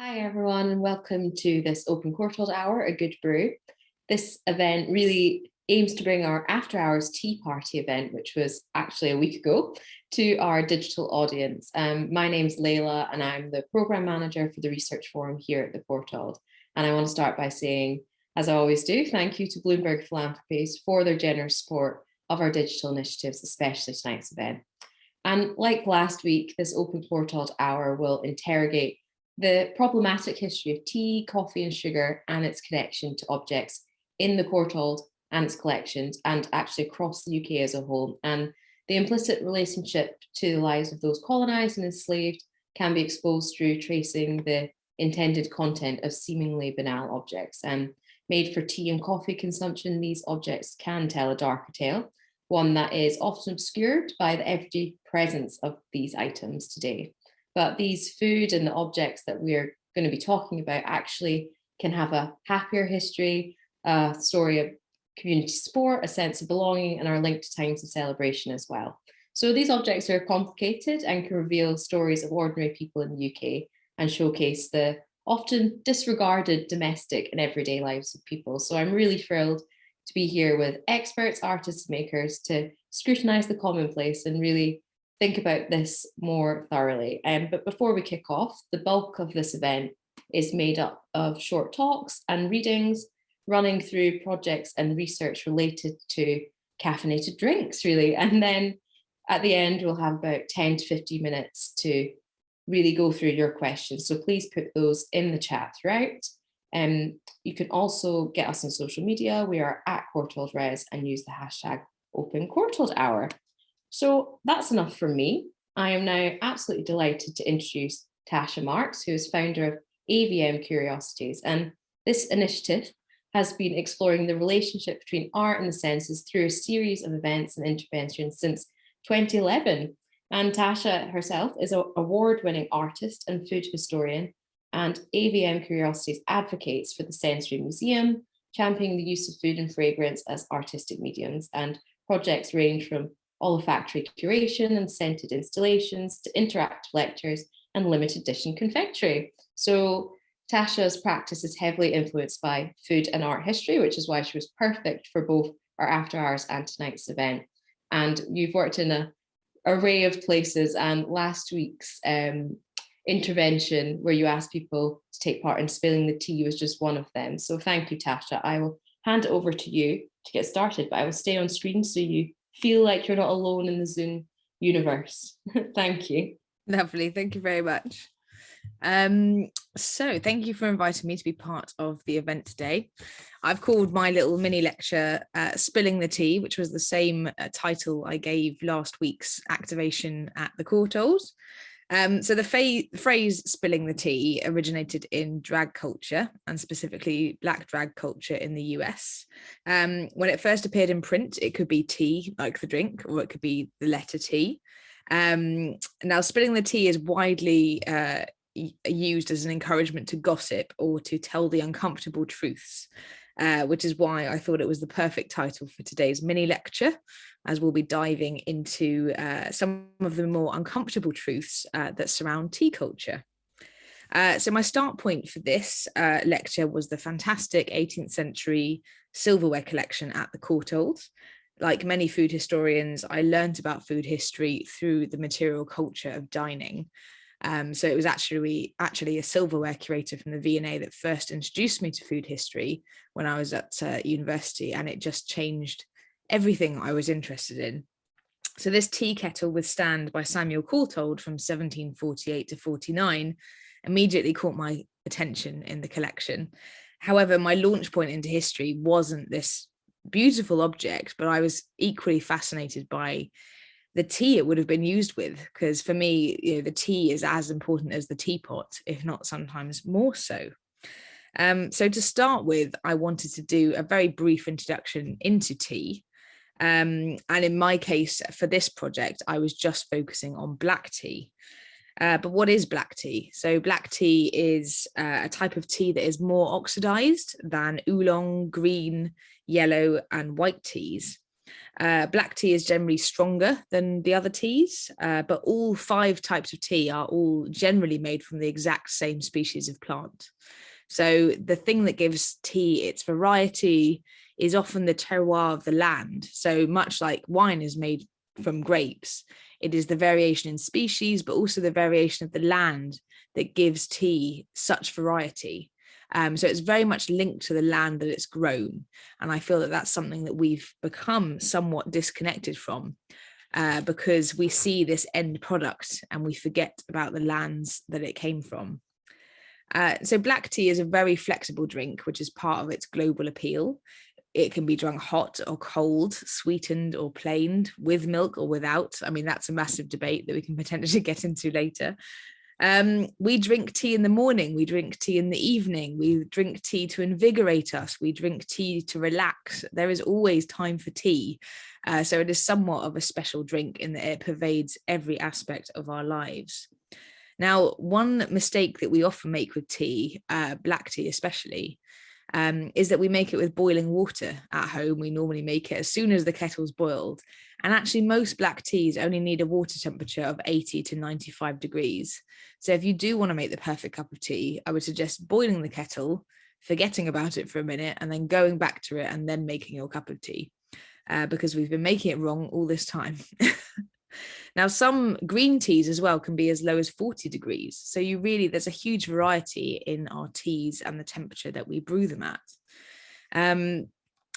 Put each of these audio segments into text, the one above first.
Hi everyone, and welcome to this Open Courtauld Hour, a good brew. This event really aims to bring our after hours tea party event, which was actually a week ago, to our digital audience. My name's Layla and I'm the program manager for the research forum here at the Courtauld. And I want to start by saying, as I always do, thank you to Bloomberg Philanthropies for their generous support of our digital initiatives, especially tonight's event. And like last week, this Open Courtauld Hour will interrogate the problematic history of tea, coffee and sugar and its connection to objects in the Courtauld and its collections and actually across the UK as a whole. And the implicit relationship to the lives of those colonised and enslaved can be exposed through tracing the intended content of seemingly banal objects. And made for tea and coffee consumption, these objects can tell a darker tale, one that is often obscured by the everyday presence of these items today. But these food and the objects that we're going to be talking about actually can have a happier history, a story of community support, a sense of belonging, and are linked to times of celebration as well. So these objects are complicated and can reveal stories of ordinary people in the UK and showcase the often disregarded domestic and everyday lives of people. So I'm really thrilled to be here with experts, artists, makers to scrutinise the commonplace and really think about this more thoroughly. But before we kick off, the bulk of this event is made up of short talks and readings running through projects and research related to caffeinated drinks, really. And then at the end, we'll have about 10 to 15 minutes to really go through your questions. So please put those in the chat throughout. You can also get us on social media. We are at Courtauld Res and use the hashtag Open Courtauld Hour. So that's enough from me. I am now absolutely delighted to introduce Tasha Marks, who is founder of AVM Curiosities. And this initiative has been exploring the relationship between art and the senses through a series of events and interventions since 2011. And Tasha herself is an award-winning artist and food historian, and AVM Curiosities advocates for the Sensory Museum, championing the use of food and fragrance as artistic mediums, and projects range from olfactory curation and scented installations to interactive lectures and limited edition confectionery. So Tasha's practice is heavily influenced by food and art history, which is why she was perfect for both our after hours and tonight's event. And you've worked in an array of places, and last week's intervention where you asked people to take part in spilling the tea was just one of them. So thank you, Tasha. I will hand it over to you to get started, but I will stay on screen so you feel like you're not alone in the Zoom universe. Thank you. Lovely. Thank you very much. So thank you for inviting me to be part of the event today. I've called my little mini lecture Spilling the Tea, which was the same title I gave last week's activation at the Courtauld. So the phrase spilling the tea originated in drag culture, and specifically Black drag culture in the US. When it first appeared in print, it could be tea, like the drink, or it could be the letter T. Now, spilling the tea is widely used as an encouragement to gossip or to tell the uncomfortable truths, which is why I thought it was the perfect title for today's mini lecture, as we'll be diving into some of the more uncomfortable truths that surround tea culture. So my start point for this lecture was the fantastic 18th century silverware collection at the Courtauld. Like many food historians, I learned about food history through the material culture of dining. So it was actually a silverware curator from the V&A that first introduced me to food history when I was at university, and it just changed everything I was interested in. So this tea kettle with stand by Samuel Courtauld from 1748 to 49 immediately caught my attention in the collection. However, my launch point into history wasn't this beautiful object, but I was equally fascinated by the tea it would have been used with, because for me, the tea is as important as the teapot, if not sometimes more so. So to start with, I wanted to do a very brief introduction into tea. And in my case, for this project, I was just focusing on black tea. But what is black tea? So black tea is a type of tea that is more oxidized than oolong, green, yellow, and white teas. Black tea is generally stronger than the other teas, but all 5 types of tea are all generally made from the exact same species of plant. So the thing that gives tea its variety is often the terroir of the land. So much like wine is made from grapes, it is the variation in species, but also the variation of the land that gives tea such variety. So it's very much linked to the land that it's grown. And I feel that that's something that we've become somewhat disconnected from, because we see this end product and we forget about the lands that it came from. So black tea is a very flexible drink, which is part of its global appeal. It can be drunk hot or cold, sweetened or plain, with milk or without. I mean, that's a massive debate that we can potentially get into later. We drink tea in the morning, we drink tea in the evening, we drink tea to invigorate us, we drink tea to relax. There is always time for tea. So it is somewhat of a special drink in that it pervades every aspect of our lives. Now, one mistake that we often make with tea, black tea especially, is that we make it with boiling water at home. We normally make it as soon as the kettle's boiled. And actually, most black teas only need a water temperature of 80 to 95 degrees. So if you do want to make the perfect cup of tea, I would suggest boiling the kettle, forgetting about it for a minute, and then going back to it and then making your cup of tea, because we've been making it wrong all this time. Now, some green teas as well can be as low as 40 degrees. So there's a huge variety in our teas and the temperature that we brew them at.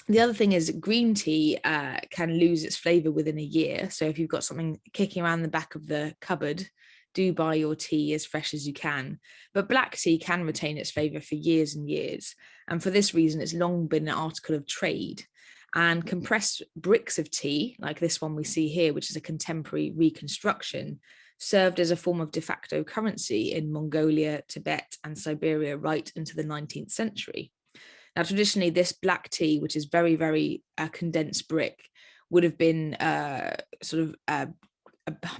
The other thing is green tea can lose its flavor within a year. So if you've got something kicking around the back of the cupboard, do buy your tea as fresh as you can. But black tea can retain its flavor for years and years. And for this reason, it's long been an article of trade. And compressed bricks of tea, like this one we see here, which is a contemporary reconstruction, served as a form of de facto currency in Mongolia, Tibet, and Siberia right into the 19th century. Now, traditionally, this black tea, which is very, very condensed brick, would have been a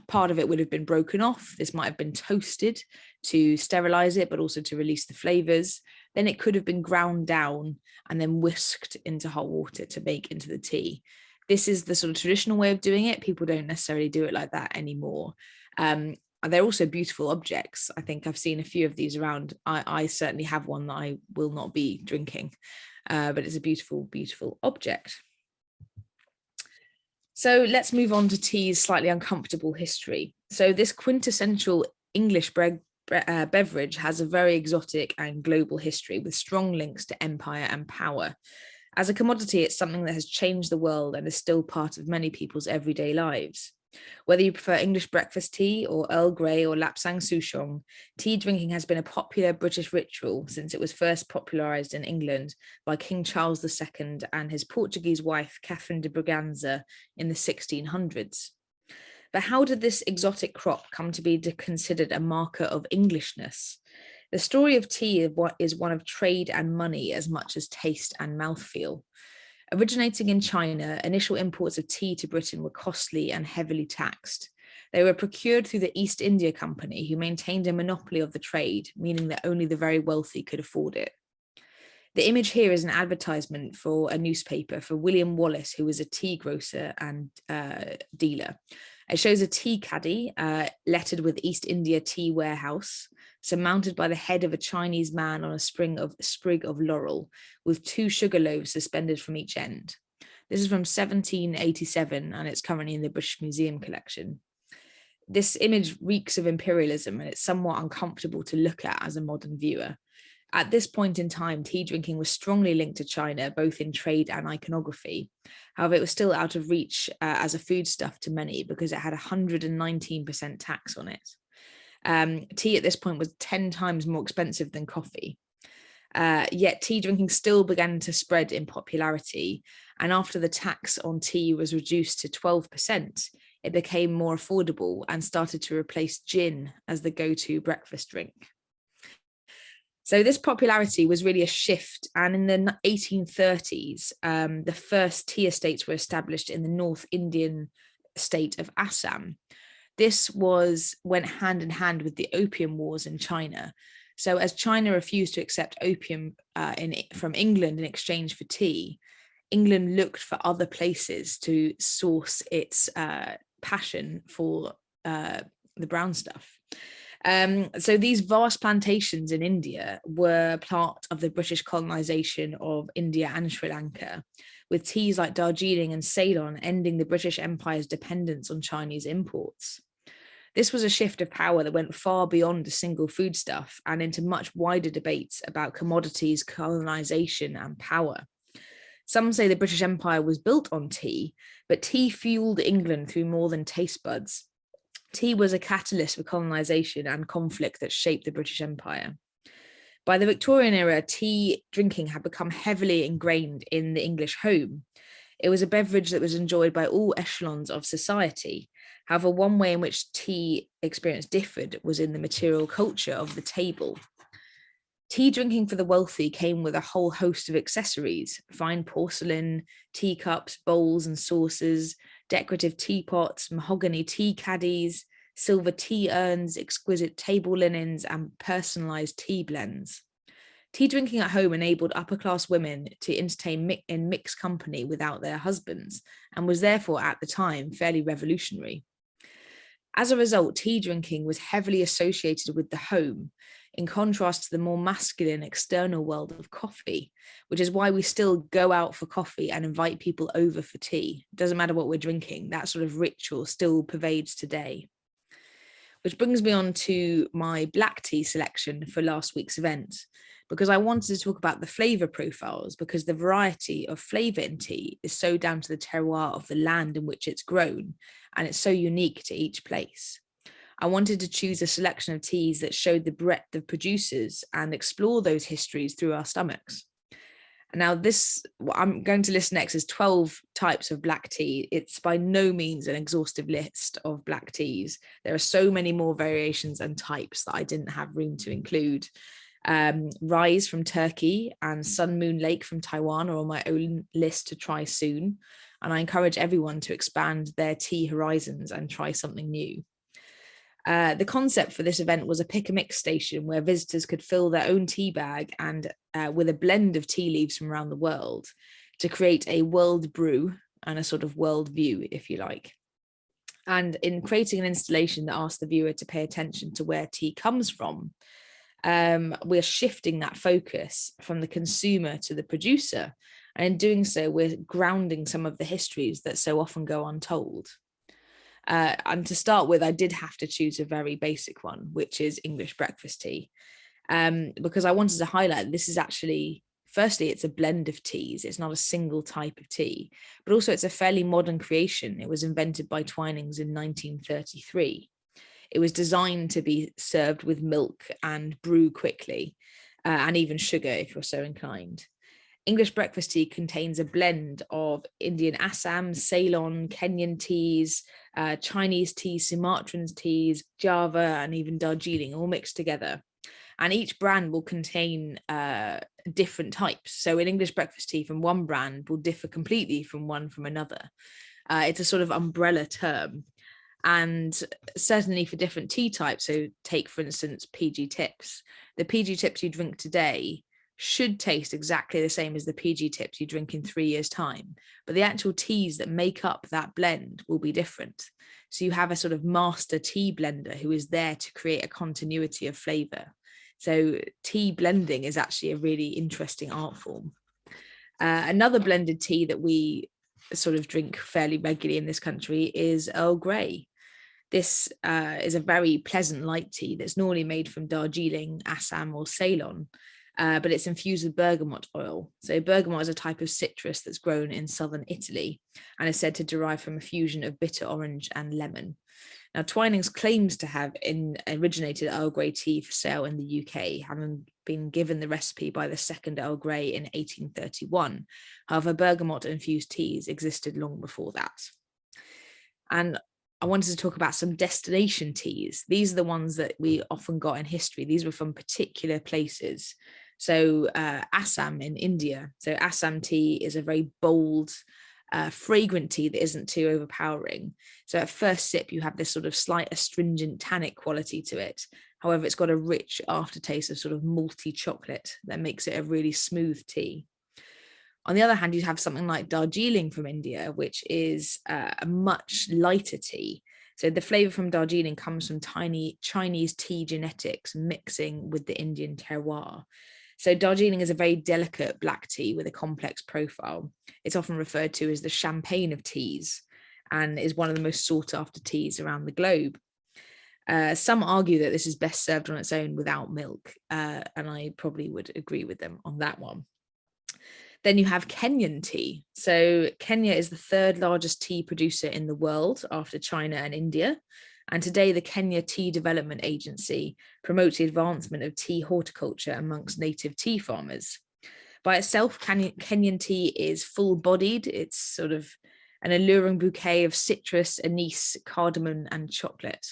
part of it would have been broken off. This might have been toasted to sterilize it, but also to release the flavors. Then it could have been ground down and then whisked into hot water to make into the tea. This is the sort of traditional way of doing it. People don't necessarily do it like that anymore. They're also beautiful objects. I think I've seen a few of these around. I certainly have one that I will not be drinking, but it's a beautiful, beautiful object. So let's move on to tea's slightly uncomfortable history. So this quintessential English beverage has a very exotic and global history with strong links to empire and power. As a commodity, it's something that has changed the world and is still part of many people's everyday lives. Whether you prefer English breakfast tea or Earl Grey or Lapsang Souchong, tea drinking has been a popular British ritual since it was first popularised in England by King Charles II and his Portuguese wife, Catherine de Braganza, in the 1600s. But how did this exotic crop come to be considered a marker of Englishness? The story of tea is one of trade and money as much as taste and mouthfeel. Originating in China, initial imports of tea to Britain were costly and heavily taxed. They were procured through the East India Company, who maintained a monopoly of the trade, meaning that only the very wealthy could afford it. The image here is an advertisement for a newspaper for William Wallace, who was a tea grocer and dealer. It shows a tea caddy lettered with East India Tea Warehouse, surmounted by the head of a Chinese man on a sprig of laurel, with 2 sugar loaves suspended from each end. This is from 1787, and it's currently in the British Museum collection. This image reeks of imperialism, and it's somewhat uncomfortable to look at as a modern viewer. At this point in time, tea drinking was strongly linked to China, both in trade and iconography. However, it was still out of reach as a foodstuff to many because it had 119% tax on it. Tea at this point was 10 times more expensive than coffee. Yet tea drinking still began to spread in popularity. And after the tax on tea was reduced to 12%, it became more affordable and started to replace gin as the go-to breakfast drink. So this popularity was really a shift. And in the 1830s, the first tea estates were established in the North Indian state of Assam. This went hand in hand with the Opium Wars in China. So as China refused to accept opium from England in exchange for tea, England looked for other places to source its passion for the brown stuff. So these vast plantations in India were part of the British colonization of India and Sri Lanka, with teas like Darjeeling and Ceylon ending the British Empire's dependence on Chinese imports. This was a shift of power that went far beyond a single foodstuff and into much wider debates about commodities, colonization, and power. Some say the British Empire was built on tea, but tea fueled England through more than taste buds. Tea was a catalyst for colonization and conflict that shaped the British Empire. By the Victorian era, tea drinking had become heavily ingrained in the English home. It was a beverage that was enjoyed by all echelons of society. However, one way in which tea experience differed was in the material culture of the table. Tea drinking for the wealthy came with a whole host of accessories: fine porcelain, teacups, bowls and saucers, decorative teapots, mahogany tea caddies, silver tea urns, exquisite table linens, and personalized tea blends. Tea drinking at home enabled upper-class women to entertain in mixed company without their husbands, and was therefore at the time fairly revolutionary. As a result, tea drinking was heavily associated with the home, in contrast to the more masculine external world of coffee, which is why we still go out for coffee and invite people over for tea. It doesn't matter what we're drinking, that sort of ritual still pervades today. Which brings me on to my black tea selection for last week's event, because I wanted to talk about the flavour profiles, because the variety of flavour in tea is so down to the terroir of the land in which it's grown, and it's so unique to each place. I wanted to choose a selection of teas that showed the breadth of producers and explore those histories through our stomachs. Now, what I'm going to list next is 12 types of black tea. It's by no means an exhaustive list of black teas. There are so many more variations and types that I didn't have room to include. Rise from Turkey and Sun Moon Lake from Taiwan are on my own list to try soon. And I encourage everyone to expand their tea horizons and try something new. The concept for this event was a pick-a-mix station where visitors could fill their own tea bag and with a blend of tea leaves from around the world to create a world brew and a sort of world view, if you like. And in creating an installation that asks the viewer to pay attention to where tea comes from, we're shifting that focus from the consumer to the producer. And in doing so, we're grounding some of the histories that so often go untold. And to start with, I did have to choose a very basic one, which is English breakfast tea, because I wanted to highlight this is actually, firstly, it's a blend of teas. It's not a single type of tea, but also it's a fairly modern creation. It was invented by Twinings in 1933. It was designed to be served with milk and brew quickly, and even sugar if you're so inclined. English breakfast tea contains a blend of Indian Assam, Ceylon, Kenyan teas, Chinese teas, Sumatran teas, Java, and even Darjeeling all mixed together. And each brand will contain different types. So an English breakfast tea from one brand will differ completely from one from another. It's a sort of umbrella term. And certainly for different tea types, so take, for instance, PG tips. The PG tips you drink today should taste exactly the same as the PG tips you drink in 3 years' time, but the actual teas that make up that blend will be different. So you have a sort of master tea blender who is there to create a continuity of flavour. So tea blending is actually a really interesting art form. Another blended tea that we sort of drink fairly regularly in this country is Earl Grey. This is a very pleasant light tea that's normally made from Darjeeling, Assam or Ceylon, but it's infused with bergamot oil. So bergamot is a type of citrus that's grown in southern Italy and is said to derive from a fusion of bitter orange and lemon. Now, Twinings claims to have originated Earl Grey tea for sale in the UK, having been given the recipe by the second Earl Grey in 1831. However, bergamot-infused teas existed long before that. And I wanted to talk about some destination teas. These are the ones that we often got in history. These were from particular places. So Assam in India. So Assam tea is a very bold, fragrant tea that isn't too overpowering. So at first sip, you have this sort of slight astringent tannic quality to it. However, it's got a rich aftertaste of sort of malty chocolate that makes it a really smooth tea. On the other hand, you have something like Darjeeling from India, which is a much lighter tea. So the flavor from Darjeeling comes from tiny Chinese tea genetics mixing with the Indian terroir. So Darjeeling is a very delicate black tea with a complex profile. It's often referred to as the champagne of teas and is one of the most sought after teas around the globe. Some argue that this is best served on its own without milk, and I probably would agree with them on that one. Then you have Kenyan tea. So Kenya is the third largest tea producer in the world after China and India. And today the Kenya Tea Development Agency promotes the advancement of tea horticulture amongst native tea farmers. By itself, Kenyan tea is full-bodied. It's sort of an alluring bouquet of citrus, anise, cardamom, and chocolate.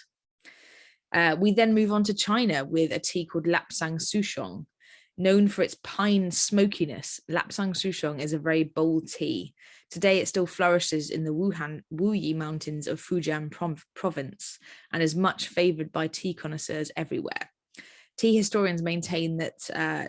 We then move on to China with a tea called Lapsang Souchong. Known for its pine smokiness, Lapsang Souchong is a very bold tea. Today, it still flourishes in the Wuyi Mountains of Fujian province and is much favoured by tea connoisseurs everywhere. Tea historians maintain that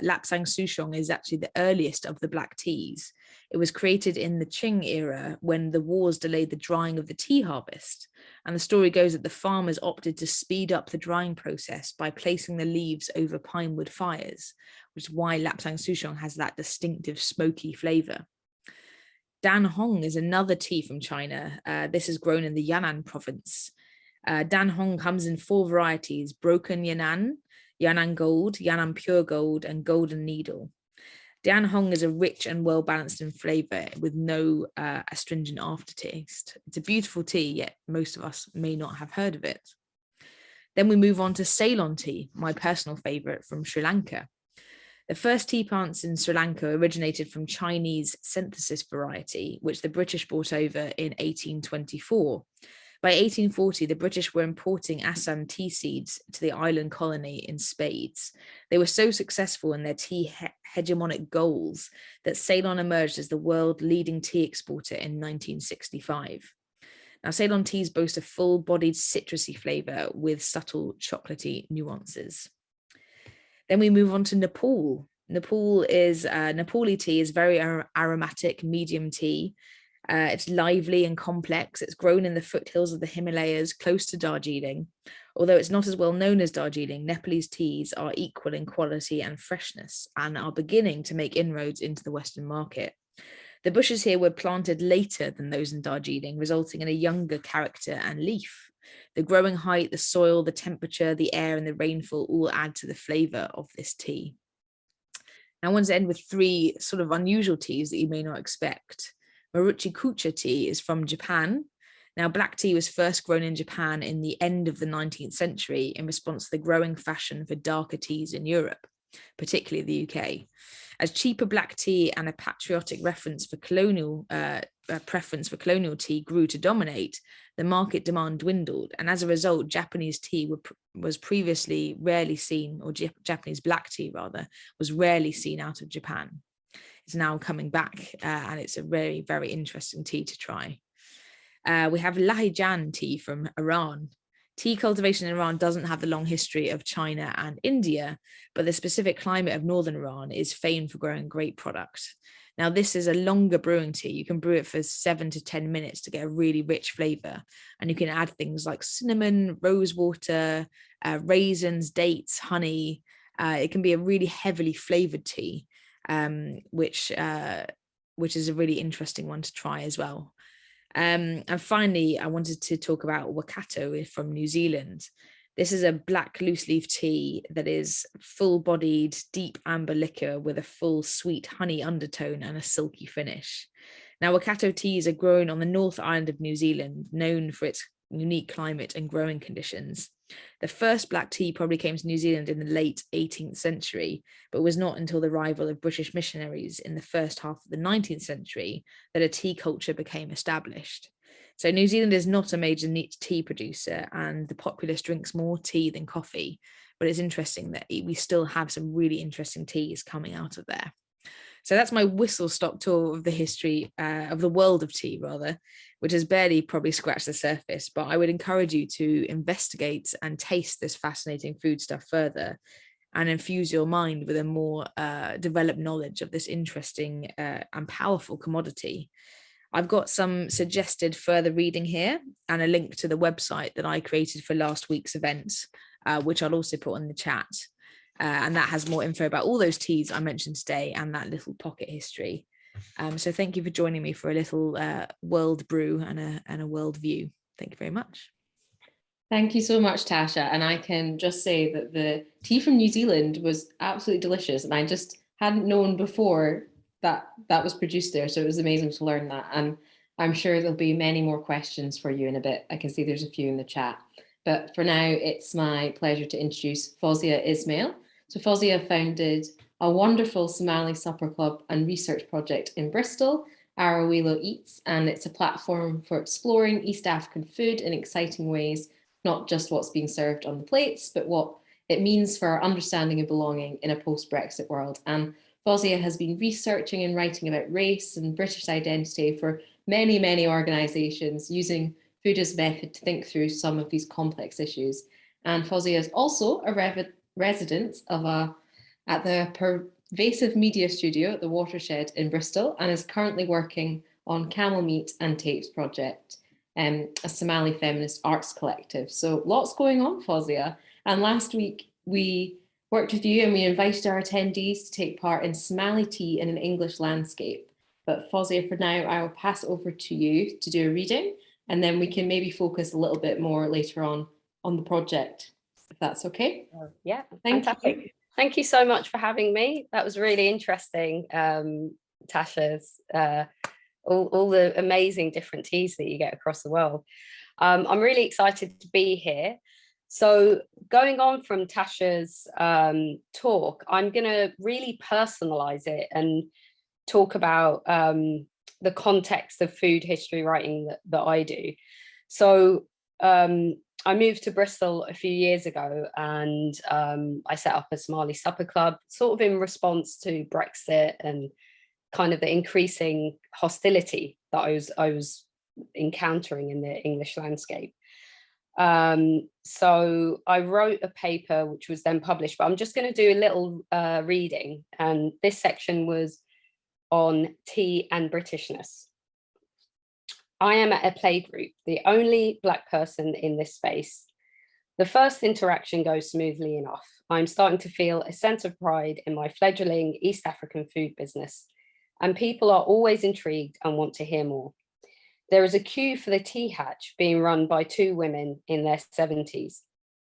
Lapsang Souchong is actually the earliest of the black teas. It was created in the Qing era when the wars delayed the drying of the tea harvest. And the story goes that the farmers opted to speed up the drying process by placing the leaves over pine wood fires, which is why Lapsang Souchong has that distinctive smoky flavour. Dan Hong is another tea from China. This is grown in the Yan'an province. Dan Hong comes in 4 varieties: Broken Yan'an, Yan'an Gold, Yan'an Pure Gold, and Golden Needle. Dan Hong is a rich and well-balanced in flavour with no astringent aftertaste. It's a beautiful tea, yet most of us may not have heard of it. Then we move on to Ceylon tea, my personal favourite from Sri Lanka. The first tea plants in Sri Lanka originated from Chinese synthesis variety, which the British brought over in 1824. By 1840, the British were importing Assam tea seeds to the island colony in spades. They were so successful in their tea hegemonic goals that Ceylon emerged as the world leading tea exporter in 1965. Now, Ceylon teas boast a full-bodied citrusy flavour with subtle chocolatey nuances. Then we move on to Nepal. Nepali tea is very aromatic, medium tea. It's lively and complex. It's grown in the foothills of the Himalayas, close to Darjeeling. Although it's not as well known as Darjeeling, Nepalese teas are equal in quality and freshness and are beginning to make inroads into the Western market. The bushes here were planted later than those in Darjeeling, resulting in a younger character and leaf. The growing height, the soil, the temperature, the air, and the rainfall all add to the flavour of this tea. Now I want to end with 3 sort of unusual teas that you may not expect. Maruchi-kucha tea is from Japan. Now, black tea was first grown in Japan in the end of the 19th century in response to the growing fashion for darker teas in Europe, particularly the UK. As cheaper black tea and a patriotic preference for colonial tea grew to dominate, the market demand dwindled, and as a result, Japanese tea was previously rarely seen, or Japanese black tea rather, was rarely seen out of Japan. It's now coming back, and it's a very, very interesting tea to try. We have Lahijan tea from Iran. Tea cultivation in Iran doesn't have the long history of China and India, but the specific climate of northern Iran is famed for growing great product. Now, this is a longer brewing tea. You can brew it for 7 to 10 minutes to get a really rich flavour. And you can add things like cinnamon, rose water, raisins, dates, honey. It can be a really heavily flavoured tea, which is a really interesting one to try as well. And finally, I wanted to talk about Waikato from New Zealand. This is a black loose leaf tea that is full-bodied, deep amber liquor with a full sweet honey undertone and a silky finish. Now, Waikato teas are grown on the North Island of New Zealand, known for its unique climate and growing conditions. The first black tea probably came to New Zealand in the late 18th century, but was not until the arrival of British missionaries in the first half of the 19th century that a tea culture became established. So New Zealand is not a major tea producer, and the populace drinks more tea than coffee, but it's interesting that we still have some really interesting teas coming out of there. So that's my whistle-stop tour of the history of the world of tea, rather, which has barely probably scratched the surface, but I would encourage you to investigate and taste this fascinating food stuff further. and infuse your mind with a more developed knowledge of this interesting and powerful commodity. I've got some suggested further reading here and a link to the website that I created for last week's event, which I'll also put on the chat. And that has more info about all those teas I mentioned today and that little pocket history. So thank you for joining me for a little world brew and a world view. Thank you very much. Thank you so much, Tasha. And I can just say that the tea from New Zealand was absolutely delicious. And I just hadn't known before that that was produced there. So it was amazing to learn that. And I'm sure there'll be many more questions for you in a bit. I can see there's a few in the chat. But for now, it's my pleasure to introduce Fozia Ismail. So Fozia founded a wonderful Somali supper club and research project in Bristol, Arawelo Eats, and it's a platform for exploring East African food in exciting ways, not just what's being served on the plates, but what it means for our understanding of belonging in a post-Brexit world. And Fozia has been researching and writing about race and British identity for many, many organisations, using food as a method to think through some of these complex issues. And Fozia is also a resident at the Pervasive Media Studio at the Watershed in Bristol, and is currently working on Camel Meat and Tapes project, a Somali feminist arts collective. So lots going on, Fozia. And last week we worked with you and we invited our attendees to take part in Somali tea in an English landscape. But Fozia, for now, I will pass over to you to do a reading, and then we can maybe focus a little bit more later on the project, if that's okay. Yeah, fantastic. Thank you. Thank you so much for having me. That was really interesting, Tasha's, all the amazing different teas that you get across the world. I'm really excited to be here. So going on from Tasha's talk, I'm going to really personalize it and talk about the context of food history writing that I do. So I moved to Bristol a few years ago, and I set up a Somali supper club, sort of in response to Brexit and kind of the increasing hostility that I was encountering in the English landscape. So I wrote a paper which was then published, but I'm just going to do a little reading, and this section was on tea and Britishness. I am at a playgroup, the only Black person in this space. The first interaction goes smoothly enough. I'm starting to feel a sense of pride in my fledgling East African food business, and people are always intrigued and want to hear more. There is a queue for the tea hatch being run by two women in their 70s.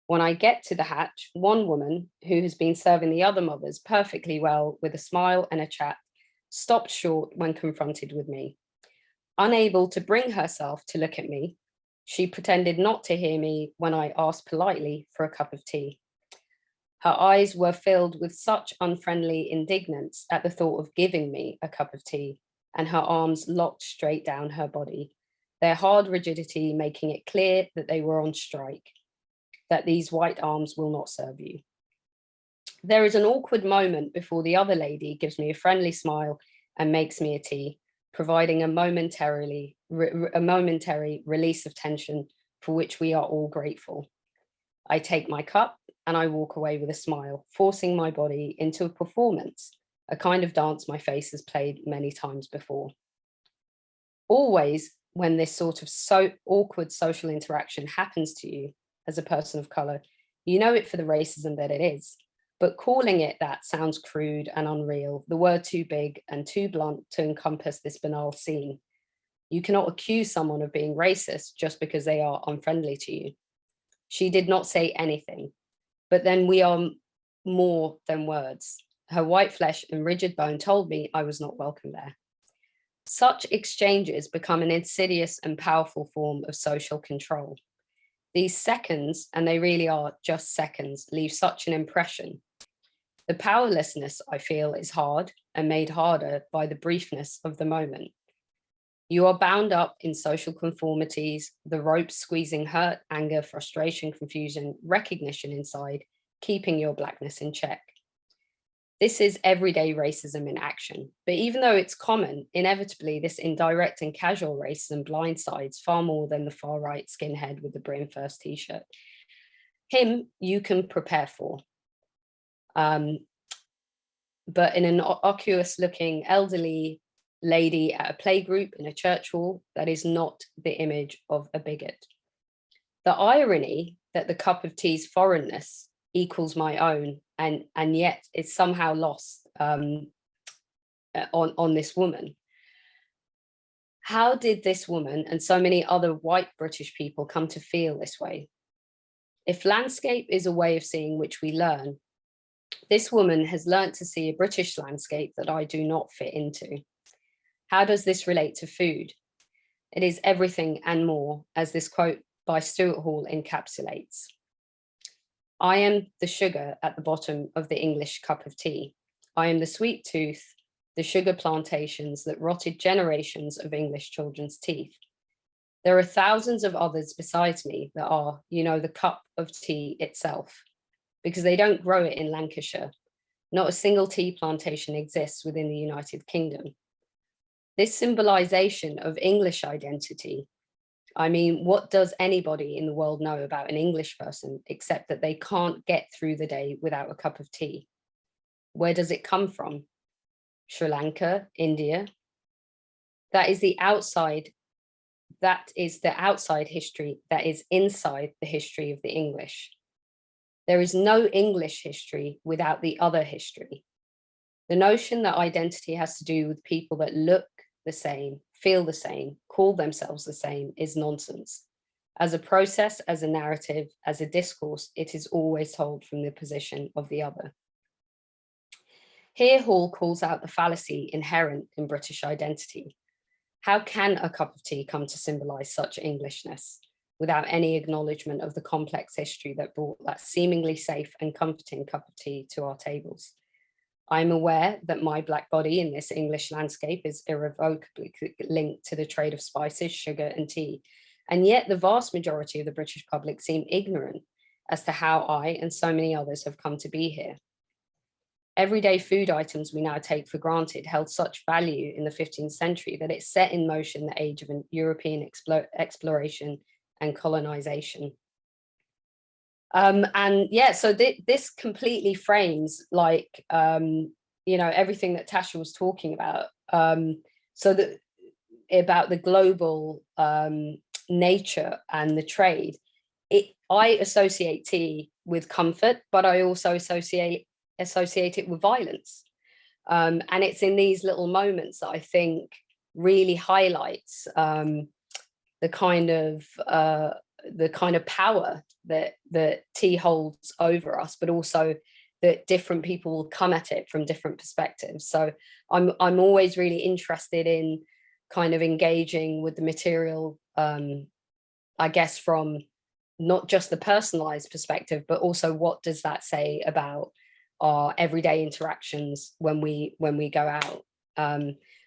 When I get to the hatch, one woman, who has been serving the other mothers perfectly well with a smile and a chat, stopped short when confronted with me. Unable to bring herself to look at me, she pretended not to hear me when I asked politely for a cup of tea. Her eyes were filled with such unfriendly indignance at the thought of giving me a cup of tea, and her arms locked straight down her body, their hard rigidity making it clear that they were on strike, that these white arms will not serve you. There is an awkward moment before the other lady gives me a friendly smile and makes me a tea, providing a momentary release of tension for which we are all grateful. I take my cup and I walk away with a smile, forcing my body into a performance, a kind of dance my face has played many times before. Always, when this sort of awkward social interaction happens to you as a person of color, you know it for the racism that it is. But calling it that sounds crude and unreal, the word too big and too blunt to encompass this banal scene. You cannot accuse someone of being racist just because they are unfriendly to you. She did not say anything, but then we are more than words. Her white flesh and rigid bone told me I was not welcome there. Such exchanges become an insidious and powerful form of social control. These seconds, and they really are just seconds, leave such an impression. The powerlessness I feel is hard and made harder by the briefness of the moment. You are bound up in social conformities, the ropes squeezing hurt, anger, frustration, confusion, recognition inside, keeping your Blackness in check. This is everyday racism in action, but even though it's common, inevitably this indirect and casual racism blindsides far more than the far right skinhead with the Britain First t-shirt. Him you can prepare for. but in an innocuous looking elderly lady at a playgroup in a church hall, that is not the image of a bigot. The irony that the cup of tea's foreignness equals my own, and yet it's somehow lost on this woman. How did this woman and so many other white British people come to feel this way? If landscape is a way of seeing which we learn, this woman has learnt to see a British landscape that I do not fit into. How does this relate to food? It is everything and more, as this quote by Stuart Hall encapsulates. I am the sugar at the bottom of the English cup of tea. I am the sweet tooth, the sugar plantations that rotted generations of English children's teeth. There are thousands of others besides me that are, the cup of tea itself, because they don't grow it in Lancashire. Not a single tea plantation exists within the United Kingdom. This symbolization of English identity, I mean, what does anybody in the world know about an English person except that they can't get through the day without a cup of tea? Where does it come from? Sri Lanka, India? That is the outside history that is inside the history of the English. There is no English history without the other history. The notion that identity has to do with people that look the same, feel the same, call themselves the same is nonsense. As a process, as a narrative, as a discourse, it is always told from the position of the other. Here, Hall calls out the fallacy inherent in British identity. How can a cup of tea come to symbolize such Englishness without any acknowledgement of the complex history that brought that seemingly safe and comforting cup of tea to our tables? I'm aware that my black body in this English landscape is irrevocably linked to the trade of spices, sugar, and tea. And yet the vast majority of the British public seem ignorant as to how I and so many others have come to be here. Everyday food items we now take for granted held such value in the 15th century that it set in motion the age of European exploration and colonization. So this completely frames everything that Tasha was talking about. About the global nature and the trade. I associate tea with comfort, but I also associate it with violence. And it's in these little moments that I think really highlights the kind of power that tea holds over us, but also that different people will come at it from different perspectives. So I'm always really interested in kind of engaging with the material, I guess, from not just the personalized perspective, but also what does that say about our everyday interactions when we go out.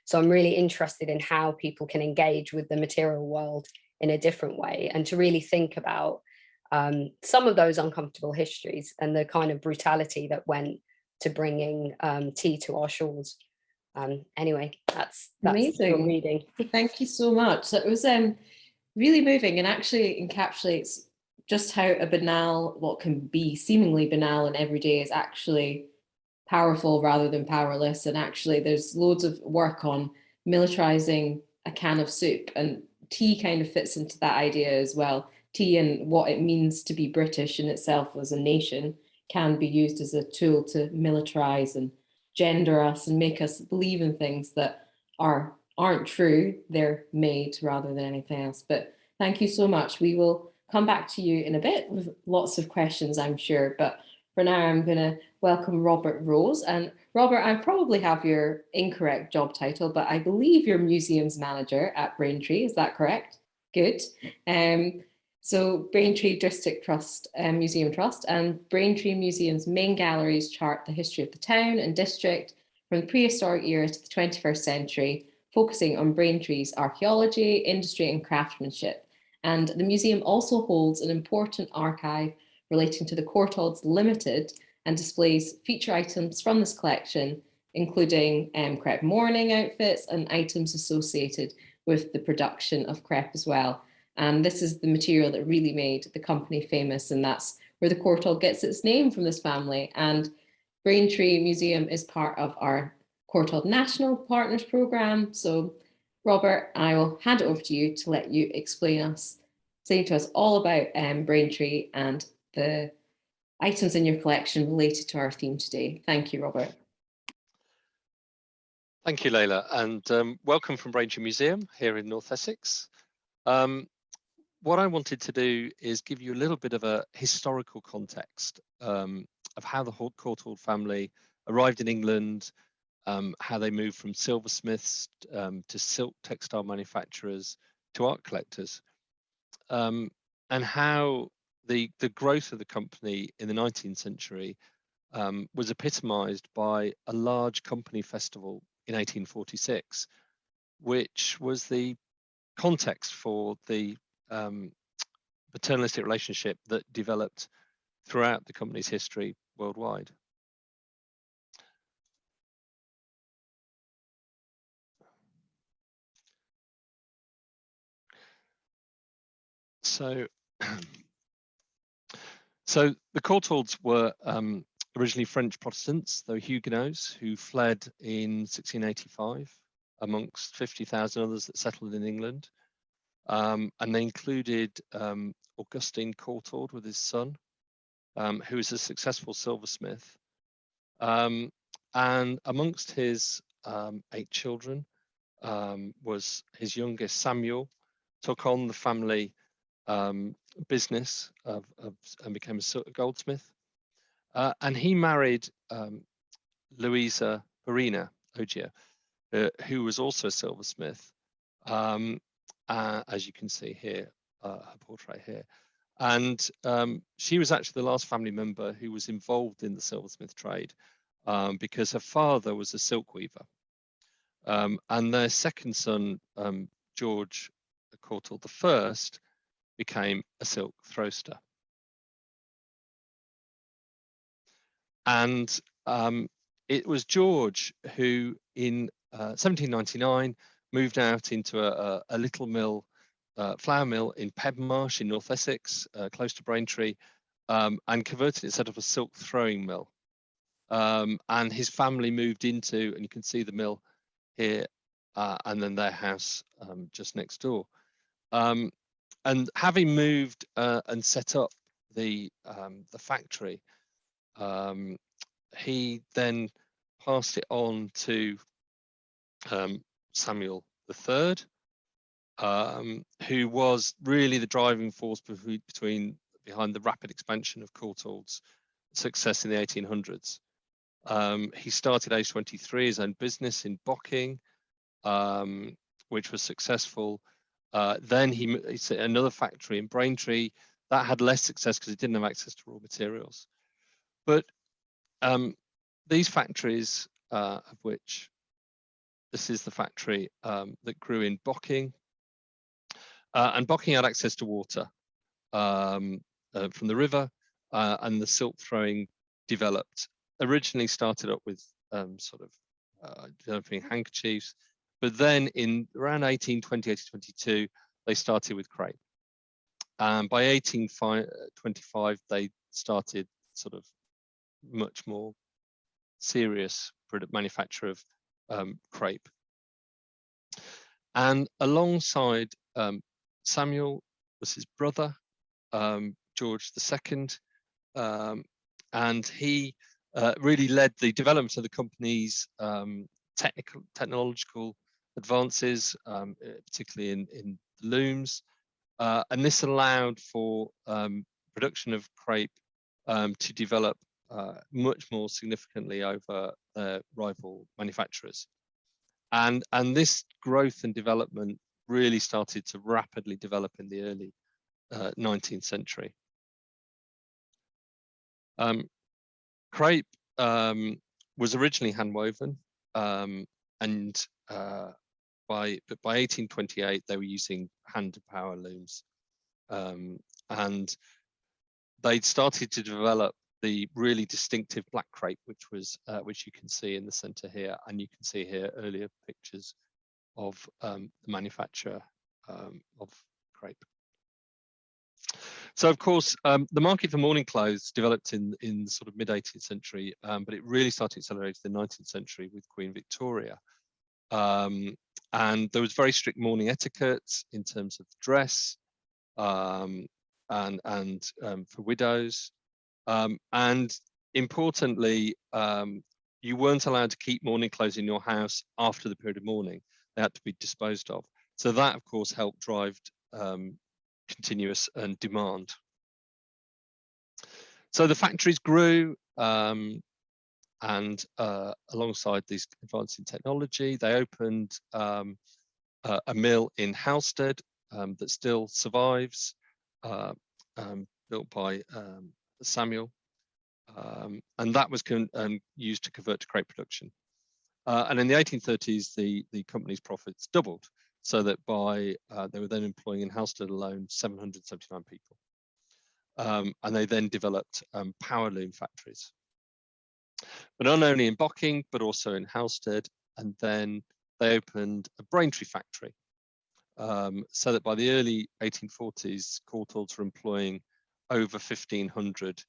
So I'm really interested in how people can engage with the material world in a different way, and to really think about some of those uncomfortable histories and the kind of brutality that went to bringing tea to our shores. Anyway, that's amazing. Your reading. Thank you so much. That was really moving, and actually encapsulates just how what can be seemingly banal and everyday is actually powerful rather than powerless. And actually there's loads of work on militarizing a can of soup, and tea kind of fits into that idea as well. Tea and what it means to be British in itself as a nation can be used as a tool to militarize and gender us and make us believe in things that aren't true. They're made rather than anything else. But thank you so much. We will come back to you in a bit with lots of questions, I'm sure. But for now, I'm going to welcome Robert Rose. And Robert, I probably have your incorrect job title, but I believe you're museums manager at Braintree. Is that correct? Good. So Braintree District Trust, Museum Trust, and Braintree Museum's main galleries chart the history of the town and district from the prehistoric era to the 21st century, focusing on Braintree's archaeology, industry and craftsmanship. And the museum also holds an important archive relating to the Courtaulds Limited and displays feature items from this collection, including crepe mourning outfits and items associated with the production of crepe as well. And this is the material that really made the company famous, and that's where the Courtauld gets its name, from this family. And Braintree Museum is part of our Courtauld National Partners Programme. So Robert, I will hand it over to you to let you explain to us all about Braintree and the items in your collection related to our theme today. Thank you, Robert. Thank you, Layla, and welcome from Braintree Museum here in North Essex. What I wanted to do is give you a little bit of a historical context of how the Courtauld family arrived in England, how they moved from silversmiths to silk textile manufacturers to art collectors, and how the growth of the company in the 19th century was epitomised by a large company festival in 1846, which was the context for the paternalistic relationship that developed throughout the company's history worldwide. So the Courtaulds were originally French Protestants, though Huguenots, who fled in 1685 amongst 50,000 others that settled in England. And they included Augustine Courtauld with his son, who was a successful silversmith. And amongst his 8 children was his youngest, Samuel, took on the family business and became a goldsmith. And he married Louisa Verena Ogier, who was also a silversmith, as you can see here, her portrait here. And she was actually the last family member who was involved in the silversmith trade, because her father was a silk weaver. And their second son, George Courtauld I, became a silk throster. And it was George who in 1799 moved out into a little mill, flour mill in Pebmarsh in North Essex, close to Braintree, and converted it, set up a silk throwing mill. And his family moved into, and you can see the mill here, and then their house just next door. And having moved and set up the factory, he then passed it on to Samuel III, who was really the driving force behind the rapid expansion of Courtauld's success in the 1800s. He started age 23 his own business in Bocking, which was successful. Then he set another factory in Braintree that had less success because it didn't have access to raw materials. But these factories, of which this is the factory that grew in Bocking, and Bocking had access to water from the river, and the silk throwing developed. Originally started up with developing handkerchiefs, but then in around 1820, 1822, they started with crepe. And by 1825, they started sort of much more serious product manufacture of crepe. And alongside Samuel was his brother, George II, and he really led the development of the company's technological advances, particularly in looms, and this allowed for production of crepe to develop much more significantly over their rival manufacturers. And this growth and development really started to rapidly develop in the early 19th century. Crepe was originally handwoven, and by 1828 they were using hand power looms, and they'd started to develop the really distinctive black crepe, which you can see in the center here, and you can see here earlier pictures of the manufacture of crepe. So of course, the market for mourning clothes developed in sort of mid 18th century, but it really started accelerating in the 19th century with Queen Victoria. And there was very strict mourning etiquette in terms of dress, and for widows, and importantly, you weren't allowed to keep mourning clothes in your house after the period of mourning. They had to be disposed of. So that, of course, helped drive continuous and demand. So the factories grew, and alongside these advances in technology, they opened a mill in Halstead that still survives, built by Samuel, and that was used to convert to crepe production. And in the 1830s, the company's profits doubled, so that by they were then employing in Halstead alone 779 people, and they then developed power loom factories, but not only in Bocking but also in Halstead, and then they opened a Braintree factory, so that by the early 1840s, Courtaulds were employing over 1,500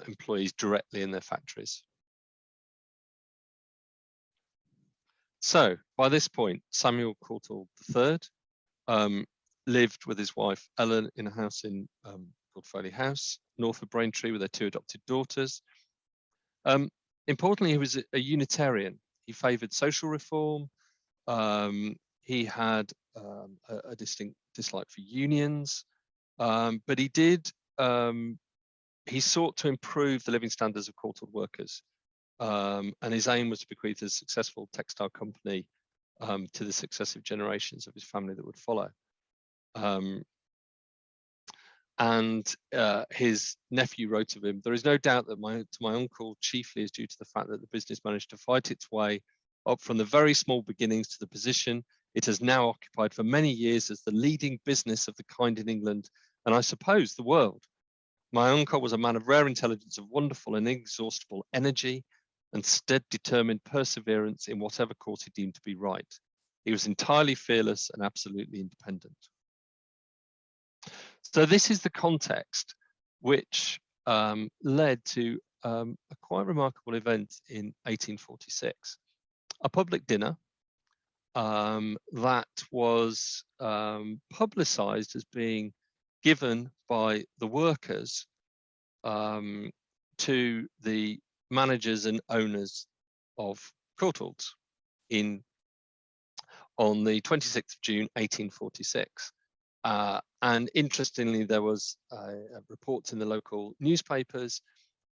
employees directly in their factories. So by this point, Samuel Courtauld III lived with his wife Ellen in a house in called Foley House, north of Braintree, with their 2 adopted daughters. Importantly, he was a Unitarian. He favoured social reform. He had a distinct dislike for unions, but he sought to improve the living standards of Courtauld workers. And his aim was to bequeath a successful textile company to the successive generations of his family that would follow. And his nephew wrote of him, "There is no doubt that to my uncle chiefly is due to the fact that the business managed to fight its way up from the very small beginnings to the position it has now occupied for many years as the leading business of the kind in England, and I suppose the world. My uncle was a man of rare intelligence, of wonderful and inexhaustible energy, and determined perseverance in whatever course he deemed to be right. He was entirely fearless and absolutely independent." So this is the context which led to a quite remarkable event in 1846, a public dinner that was publicised as being given by the workers to the managers and owners of Courtaulds on the 26th of June 1846. And interestingly, there was reports in the local newspapers,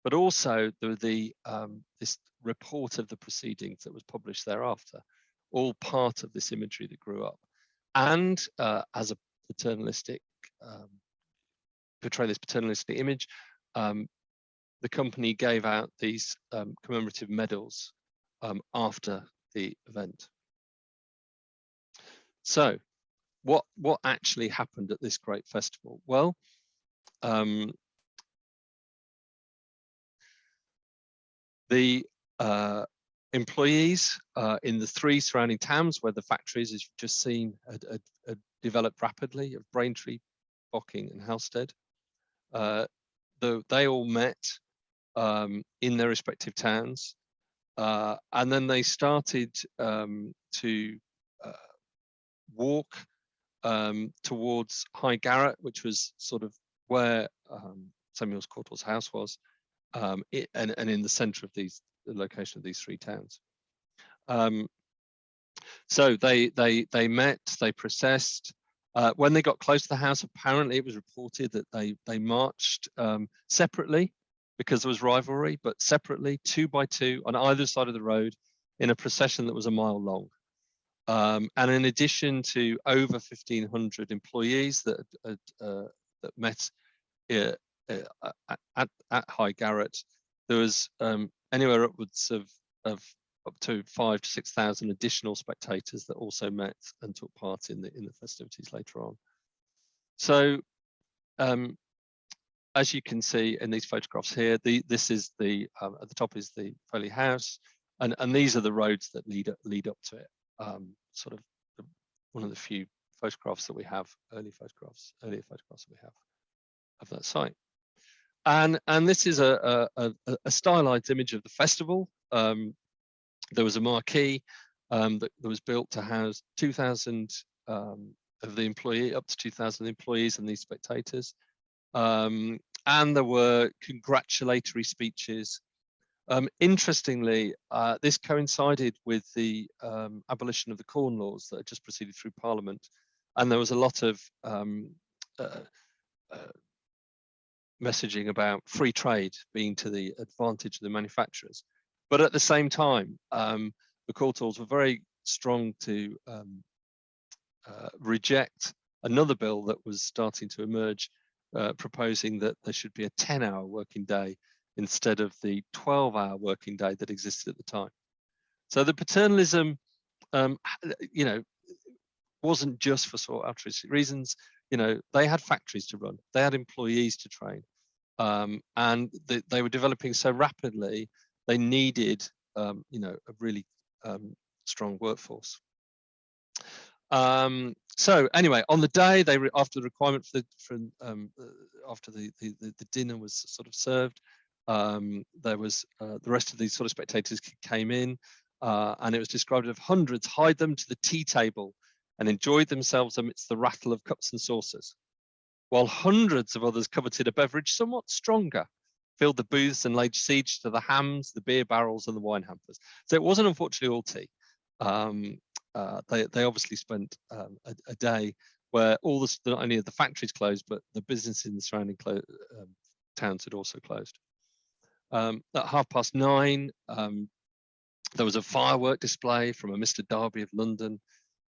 but also there was this report of the proceedings that was published thereafter, all part of this imagery that grew up. And as a paternalistic, portray this paternalistic image, the company gave out these commemorative medals after the event. So what actually happened at this great festival? Well, the employees in the 3 surrounding towns where the factories, as you've just seen, had developed rapidly, of Braintree, Bocking and Halstead, they all met in their respective towns, and then they started to walk towards High Garratt, which was sort of where Samuel Courtauld's house was, and in the centre of the location of these 3 towns. So they met, they processed. When they got close to the house, apparently it was reported that they marched separately, because there was rivalry, but separately, 2 by 2 on either side of the road, in a procession that was a mile long. And in addition to over 1,500 employees that met at High Garratt, there was anywhere upwards of up to 5,000 to 6,000 additional spectators that also met and took part in the festivities later on. So, as you can see in these photographs here, this is at the top is the Foley House, and these are the roads that lead up to it. Sort of one of the few photographs that we have, earlier photographs that we have. site. And this is a stylized image of the festival. There was a marquee that was built to house 2,000 of the up to 2,000 employees and these spectators. And there were congratulatory speeches. Interestingly, this coincided with the abolition of the Corn Laws that had just proceeded through Parliament, and there was a lot of messaging about free trade being to the advantage of the manufacturers. But at the same time, the Courtaulds were very strong to reject another bill that was starting to emerge, proposing that there should be a 10-hour working day instead of the 12-hour working day that existed at the time. So the paternalism, you know, wasn't just for sort of altruistic reasons. You know, they had factories to run, they had employees to train, and they were developing so rapidly, they needed, you know, a really strong workforce. So anyway, on the day, after the requirement after the dinner was sort of served, there was the rest of these sort of spectators came in, and it was described as hundreds hied them to the tea table and enjoyed themselves amidst the rattle of cups and saucers, while hundreds of others coveted a beverage somewhat stronger, filled the booths and laid siege to the hams, the beer barrels and the wine hampers. So it wasn't unfortunately all tea. They obviously spent a day where not only the factories closed, but the businesses in the surrounding towns had also closed. At 9:30, there was a firework display from a Mr. Darby of London.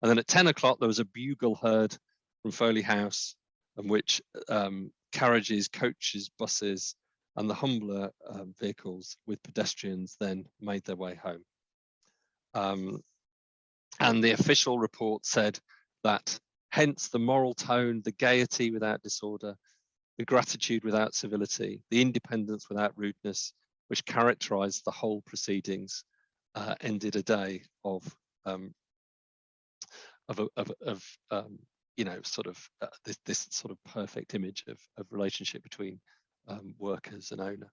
And then at 10 o'clock, there was a bugle heard from Foley House, in which carriages, coaches, buses, and the humbler vehicles with pedestrians then made their way home. And the official report said that hence the moral tone, the gaiety without disorder, the gratitude without civility, the independence without rudeness, which characterized the whole proceedings, ended a day of you know, sort of this sort of perfect image of relationship between workers and owner.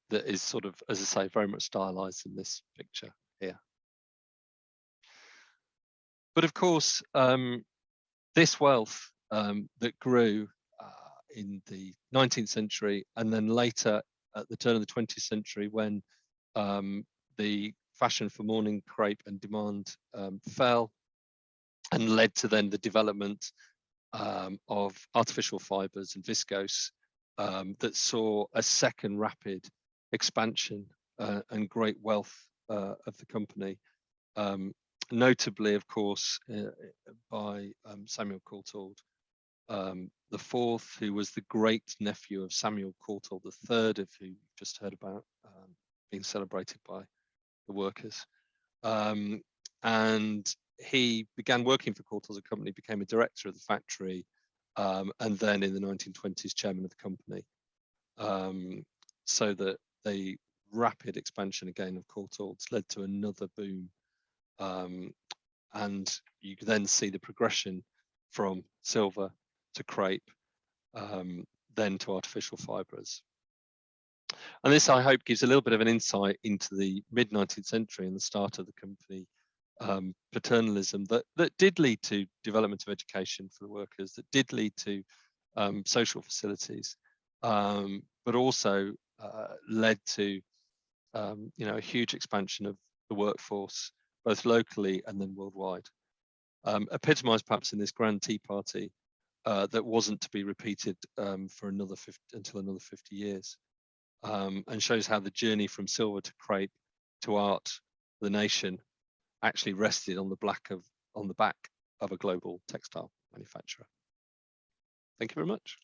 That is sort of, as I say, very much stylized in this picture here. But of course, this wealth that grew in the 19th century and then later at the turn of the 20th century, when the fashion for mourning crepe and demand fell, and led to then the development of artificial fibers and viscose, that saw a second rapid expansion and great wealth of the company, notably, of course, by Samuel Courtauld the fourth, who was the great nephew of Samuel Courtauld the third, of who you just heard about, being celebrated by the workers. And he began working for Courtauld as a company, became a director of the factory, and then in the 1920s, chairman of the company. So that the rapid expansion again of Courtaulds led to another boom. And you can then see the progression from silver to crepe, then to artificial fibres. And this, I hope, gives a little bit of an insight into the mid-19th century and the start of the company paternalism that did lead to development of education for the workers, that did lead to social facilities, but also led to you know, a huge expansion of the workforce, both locally and then worldwide. Epitomised perhaps in this grand tea party that wasn't to be repeated for until another 50 years, and shows how the journey from silver to crepe to art, the nation, actually rested on the back of a global textile manufacturer. Thank you very much.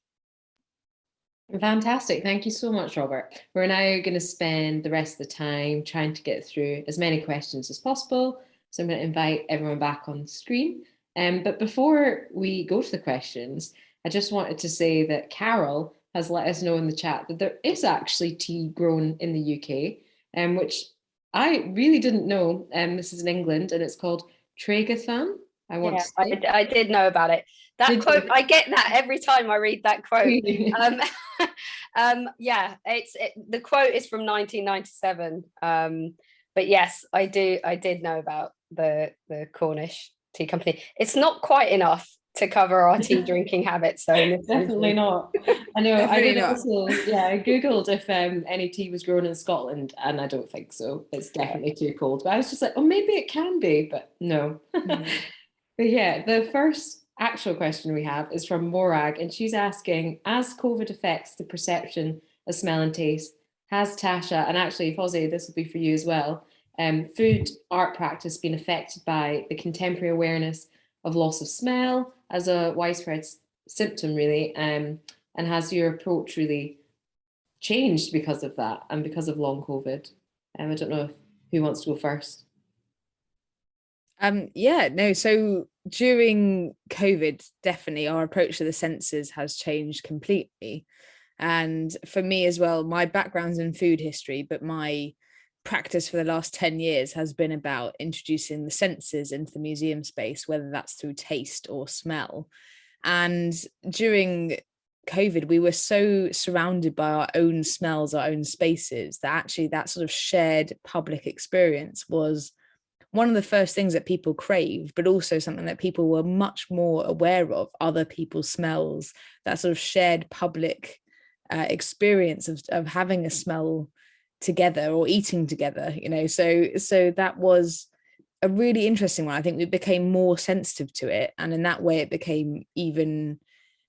Fantastic. Thank you so much, Robert. We're now going to spend the rest of the time trying to get through as many questions as possible. So I'm going to invite everyone back on the screen. But before we go to the questions, I just wanted to say that Carol has let us know in the chat that there is actually tea grown in the UK, which I really didn't know. This is in England, and it's called Tregatham. I want to say. I did know about it. That quote, I get that every time I read that quote. The quote is from 1997. But yes, I did know about the Cornish Tea Company. It's not quite enough to cover our tea drinking habits, though. Definitely not. I know. I did also. Yeah, I googled if any tea was grown in Scotland, and I don't think so. It's definitely too cold. But I was just like, oh, maybe it can be, but no. But yeah, the first actual question we have is from Morag, and she's asking, as COVID affects the perception of smell and taste, has Tasha, and actually Fozia, this will be for you as well, food art practice been affected by the contemporary awareness of loss of smell as a widespread symptom, really, and has your approach really changed because of that and because of long COVID? I don't know who wants to go first. So during COVID, definitely our approach to the senses has changed completely. And for me as well, my background's in food history, but my practice for the last 10 years has been about introducing the senses into the museum space, whether that's through taste or smell. And during COVID, we were so surrounded by our own smells, our own spaces, that actually that sort of shared public experience was one of the first things that people craved, but also something that people were much more aware of, other people's smells, that sort of shared public experience of having a smell together or eating together, so that was a really interesting one. I think we became more sensitive to it, and in that way it became even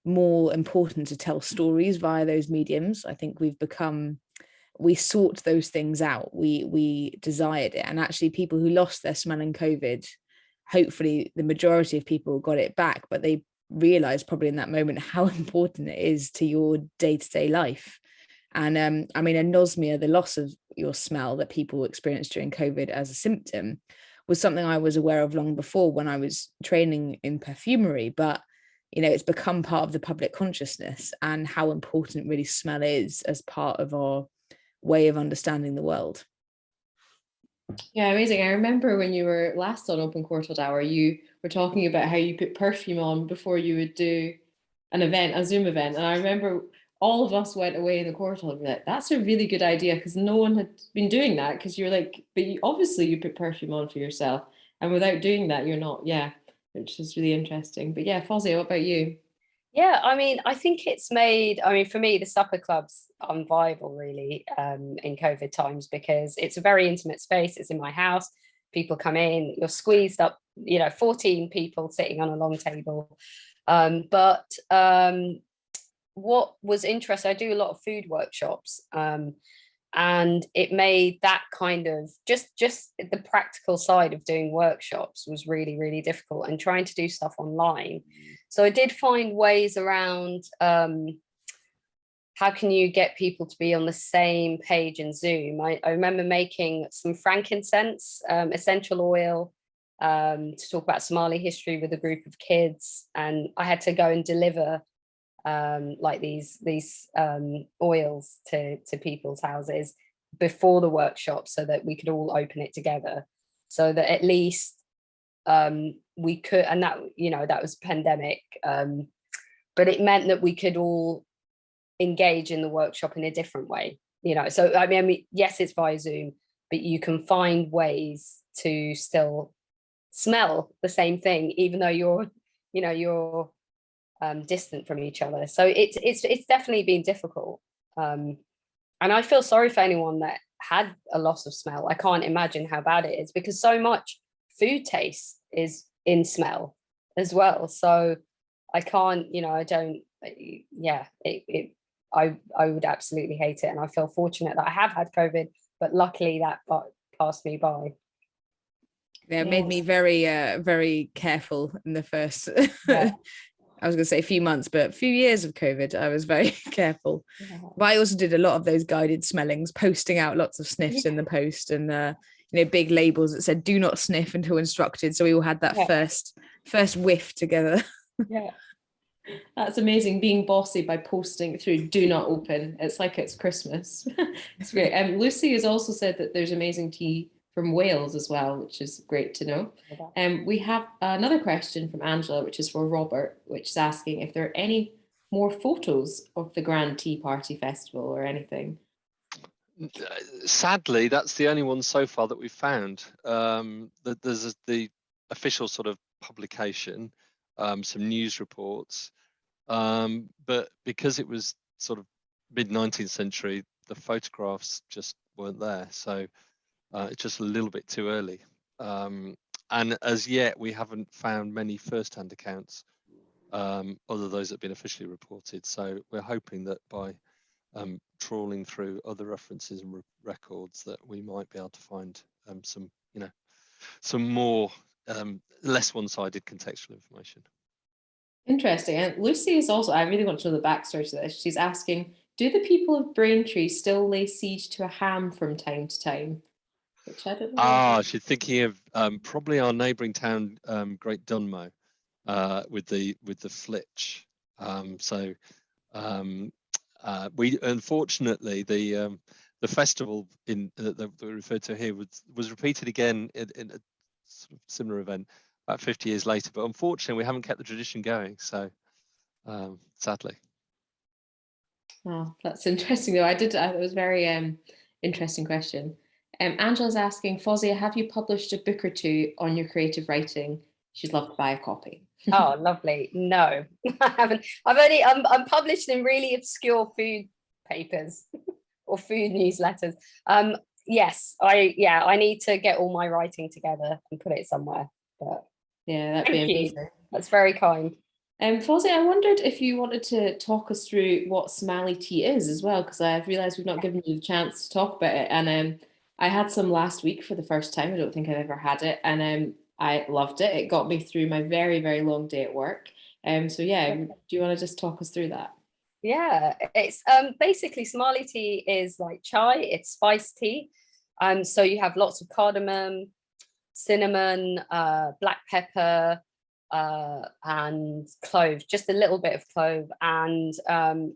more important to tell stories via those mediums. I think we sought those things out, we desired it, and actually people who lost their smell in COVID, hopefully the majority of people got it back, but they realized probably in that moment how important it is to your day-to-day life. And anosmia, the loss of your smell that people experienced during COVID as a symptom, was something I was aware of long before when I was training in perfumery, but it's become part of the public consciousness and how important really smell is as part of our way of understanding the world. Yeah, amazing. I remember when you were last on Open Courtauld Hour, you were talking about how you put perfume on before you would do an event, a Zoom event. And I remember all of us went away in the Courtauld and were like, that's a really good idea, because no one had been doing that, because you're like, but obviously you put perfume on for yourself, and without doing that, you're not, which is really interesting. But yeah, Fozia, what about you? Yeah, I think it's made, for me, the supper club's unviable really in COVID times, because it's a very intimate space. It's in my house. People come in, you're squeezed up, 14 people sitting on a long table. But what was interesting, I do a lot of food workshops, and it made that kind of just the practical side of doing workshops was really, really difficult, and trying to do stuff online. So I did find ways around how can you get people to be on the same page in Zoom. I remember making some frankincense essential oil to talk about Somali history with a group of kids, and I had to go and deliver like these oils to people's houses before the workshop, so that we could all open it together, so that at least we could, and that that was pandemic, but it meant that we could all engage in the workshop in a different way, so I mean yes, it's via Zoom, but you can find ways to still smell the same thing even though you're distant from each other. So it's definitely been difficult, and I feel sorry for anyone that had a loss of smell. I can't imagine how bad it is, because so much food taste is in smell as well. So I can't, I would absolutely hate it, and I feel fortunate that I have had COVID, but luckily that passed me by. Yeah, it made me very very careful in the first I was going to say a few months, but a few years of COVID, I was very careful. Yeah. But I also did a lot of those guided smellings, posting out lots of sniffs in the post, and big labels that said "Do not sniff until instructed." So we all had that first whiff together. Yeah, that's amazing. Being bossy by posting through "Do not open." It's like it's Christmas. It's great. Lucy has also said that there's amazing tea from Wales as well, which is great to know. We have another question from Angela, which is for Robert, which is asking if there are any more photos of the Grand Tea Party Festival or anything. Sadly, that's the only one so far that we've found. There's the official sort of publication, some news reports, but because it was sort of mid-19th century, the photographs just weren't there. So it's just a little bit too early. And as yet, we haven't found many first-hand accounts, other than those that have been officially reported. So we're hoping that by trawling through other references and records that we might be able to find some, some more less one-sided contextual information. Interesting. And Lucy is also, I really want to know the backstory to this. She's asking, do the people of Braintree still lay siege to a ham from time to time? Which I don't know. She's thinking of probably our neighbouring town, Great Dunmow, with the Flitch. We unfortunately the festival that we referred to here was repeated again in a sort of similar event about 50 years later, but unfortunately we haven't kept the tradition going. So sadly. Oh, that's interesting though. It was a very interesting question. Angela's asking, Fozia, have you published a book or two on your creative writing? She'd love to buy a copy. Oh, lovely. No, I haven't. I'm published in really obscure food papers or food newsletters. Yes, I need to get all my writing together and put it somewhere. But yeah, that'd be amazing. That's very kind. Fozia, I wondered if you wanted to talk us through what Somali tea is as well, because I've realised we've not given you the chance to talk about it. And I had some last week for the first time. I don't think I've ever had it. And I loved it. It got me through my very, very long day at work. So yeah, do you want to just talk us through that? Yeah, it's basically Somali tea is like chai, it's spiced tea. So you have lots of cardamom, cinnamon, black pepper, and clove, just a little bit of clove. And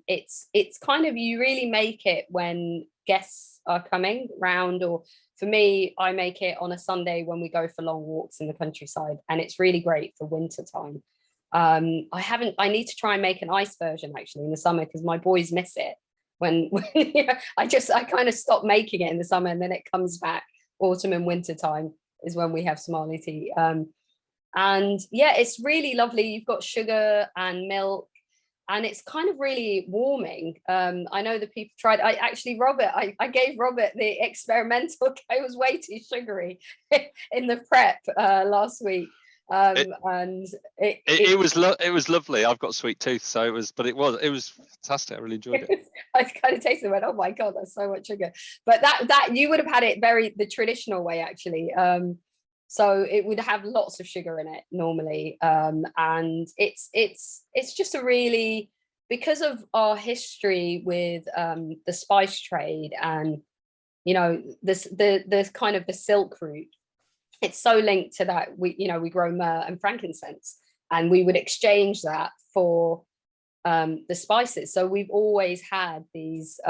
it's kind of, you really make it when guests are coming round, or for me, I make it on a Sunday when we go for long walks in the countryside, and it's really great for winter time. I need to try and make an ice version actually in the summer, because my boys miss it when I kind of stop making it in the summer, and then it comes back autumn and winter time is when we have Somali tea. And yeah, it's really lovely. You've got sugar and milk, and it's kind of really warming. I know that people tried. I gave Robert the experimental. It was way too sugary in the prep last week. It was lovely. I've got a sweet tooth, so it was fantastic. I really enjoyed it. I kind of tasted it and went, oh my god, that's so much sugar. But that you would have had it the traditional way actually. So it would have lots of sugar in it normally, and it's just a really, because of our history with the spice trade and the kind of the silk route. It's so linked to that. We grow myrrh and frankincense, and we would exchange that for the spices. So we've always had these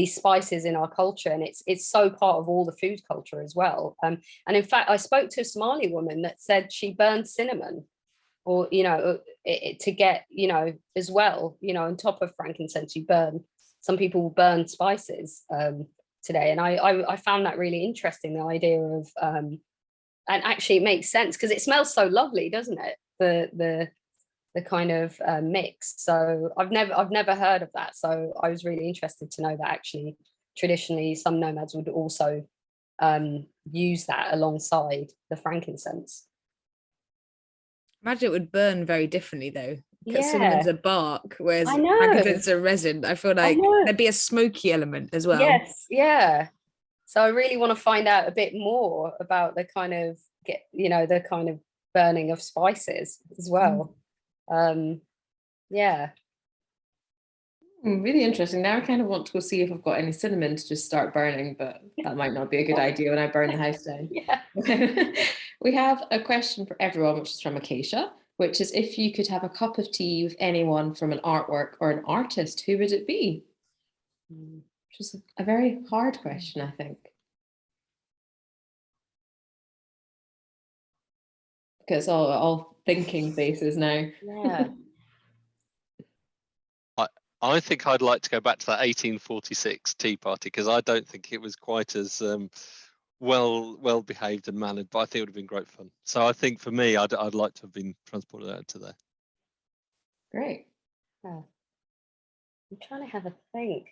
spices in our culture, and it's so part of all the food culture as well. And in fact, I spoke to a Somali woman that said she burned cinnamon, or to get as well, on top of frankincense, you burn. Some people burn spices today, and I found that really interesting. The idea of and actually it makes sense because it smells so lovely, doesn't it? The kind of mix. So I've never heard of that. So I was really interested to know that actually traditionally some nomads would also use that alongside the frankincense. Imagine it would burn very differently though, because Yeah. cinnamon's a bark, whereas I know. frankincense is a resin. I feel like there'd be a smoky element as well. Yes, yeah. So I really want to find out a bit more about the kind of the kind of burning of spices as well. Yeah. Really interesting. Now I kind of want to go see if I've got any cinnamon to just start burning, but that might not be a good idea when I burn the house down. Yeah. We have a question for everyone, which is from Acacia, which is, if you could have a cup of tea with anyone from an artwork or an artist, who would it be? Which is a very hard question, I think. It's all thinking faces now. Yeah. I think I'd like to go back to that 1846 tea party, because I don't think it was quite as well behaved and mannered, but I think it would have been great fun. So I think for me, I'd like to have been transported out to there. Great. Yeah. I'm trying to have a think.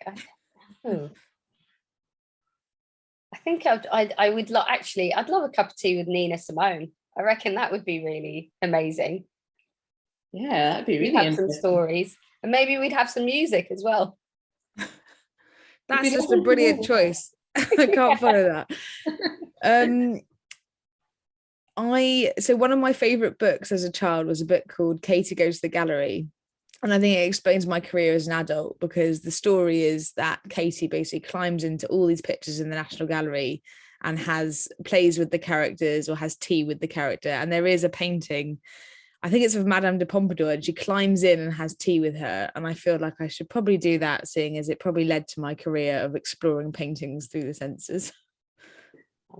I think I would actually, I'd love a cup of tea with Nina Simone. I reckon that would be really amazing. Yeah, that'd be We'd really have some interesting. stories, and maybe we'd have some music as well. That's just a brilliant choice. I can't follow that. So one of my favorite books as a child was a book called Katie Goes to the Gallery. And I think it explains my career as an adult, because the story is that Katie basically climbs into all these pictures in the National Gallery and plays with the characters or has tea with the character. And there is a painting, I think it's of Madame de Pompadour, and she climbs in and has tea with her. And I feel like I should probably do that, seeing as it probably led to my career of exploring paintings through the senses.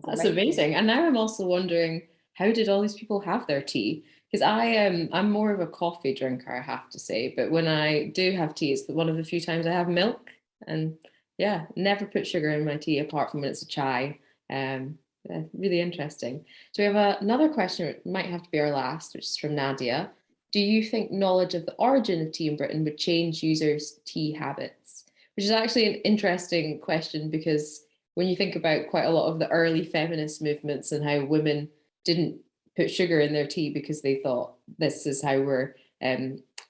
That's amazing. And now I'm also wondering, how did all these people have their tea? Because I'm more of a coffee drinker, I have to say. But when I do have tea, it's one of the few times I have milk. And yeah, never put sugar in my tea apart from when it's a chai. Really interesting. So we have another question, it might have to be our last, which is from Nadia. Do you think knowledge of the origin of tea in Britain would change users' tea habits? Which is actually an interesting question, because when you think about quite a lot of the early feminist movements and how women didn't put sugar in their tea because they thought this is how we're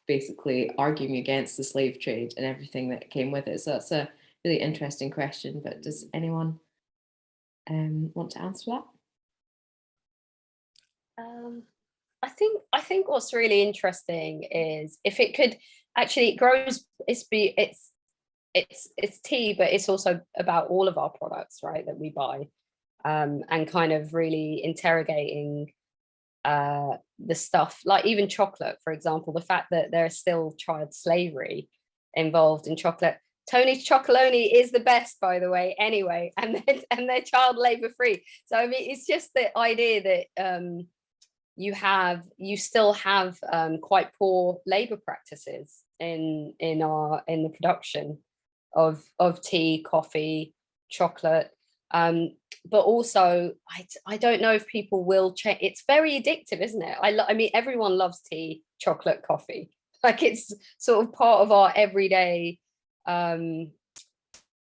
basically arguing against the slave trade and everything that came with it. So that's a really interesting question. But does anyone want to answer that? I think what's really interesting is if it could actually, it grows. It's tea, but it's also about all of our products, right, that we buy, and kind of really interrogating the stuff, like even chocolate, for example, the fact that there's still child slavery involved in chocolate. Tony's Chocolonely is the best, by the way, anyway, and they're child labor free. So I mean, it's just the idea that you still have quite poor labor practices in the production of tea, coffee, chocolate. But also, I don't know if people will change. It's very addictive, isn't it? I mean, everyone loves tea, chocolate, coffee. Like, it's sort of part of our everyday kind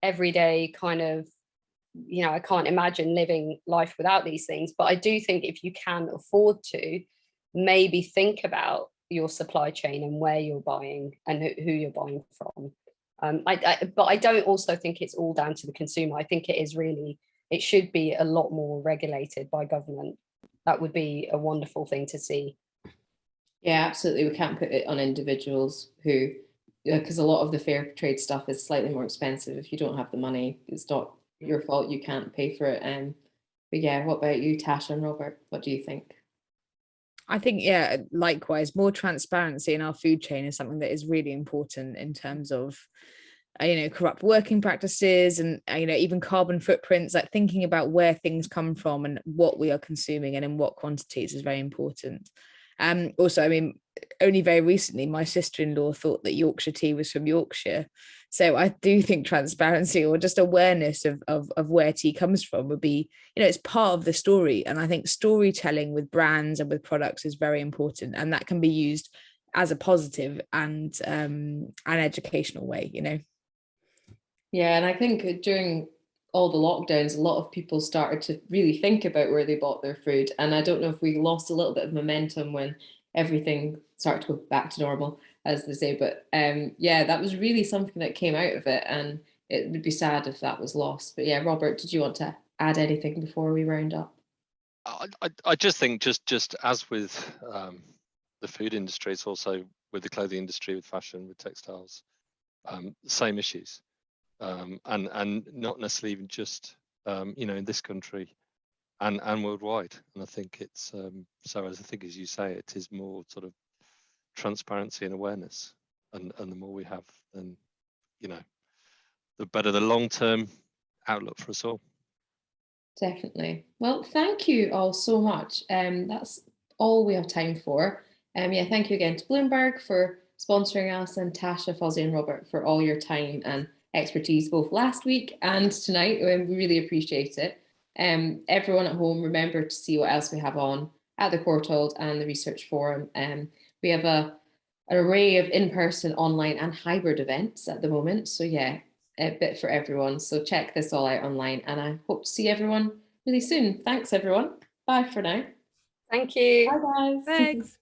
of, you know, I can't imagine living life without these things. But I do think if you can afford to, maybe think about your supply chain and where you're buying and who you're buying from. But I don't also think it's all down to the consumer. I think it should be a lot more regulated by government. That would be a wonderful thing to see. Yeah, absolutely. We can't put it on individuals who, because a lot of the fair trade stuff is slightly more expensive. If you don't have the money, it's not your fault, you can't pay for it. But yeah, what about you, Tasha and Robert? What do you think? I think, yeah, likewise, more transparency in our food chain is something that is really important in terms of, corrupt working practices and, even carbon footprints. Like, thinking about where things come from and what we are consuming and in what quantities is very important. Also, I mean, only very recently, my sister-in-law thought that Yorkshire tea was from Yorkshire. So I do think transparency or just awareness of where tea comes from would be, it's part of the story. And I think storytelling with brands and with products is very important. And that can be used as a positive and an educational way, Yeah, and I think during all the lockdowns, a lot of people started to really think about where they bought their food. And I don't know if we lost a little bit of momentum when everything started to go back to normal, as they say. But yeah, that was really something that came out of it. And it would be sad if that was lost. But yeah, Robert, did you want to add anything before we round up? I just think just as with the food industry, it's also with the clothing industry, with fashion, with textiles, same issues. And not necessarily even just in this country and worldwide. And I think it's so, as I think, as you say, it is more sort of transparency and awareness, and the more we have, then the better the long-term outlook for us all. Definitely. Well, thank you all so much. That's all we have time for. Yeah, thank you again to Bloomberg for sponsoring us, and Tasha, Fozia and Robert for all your time and expertise both last week and tonight. We really appreciate it. Everyone at home, remember to see what else we have on at the Courtauld and the Research Forum. We have an array of in-person, online and hybrid events at the moment. So yeah, a bit for everyone. So check this all out online, and I hope to see everyone really soon. Thanks everyone. Bye for now. Thank you. Bye guys. Thanks.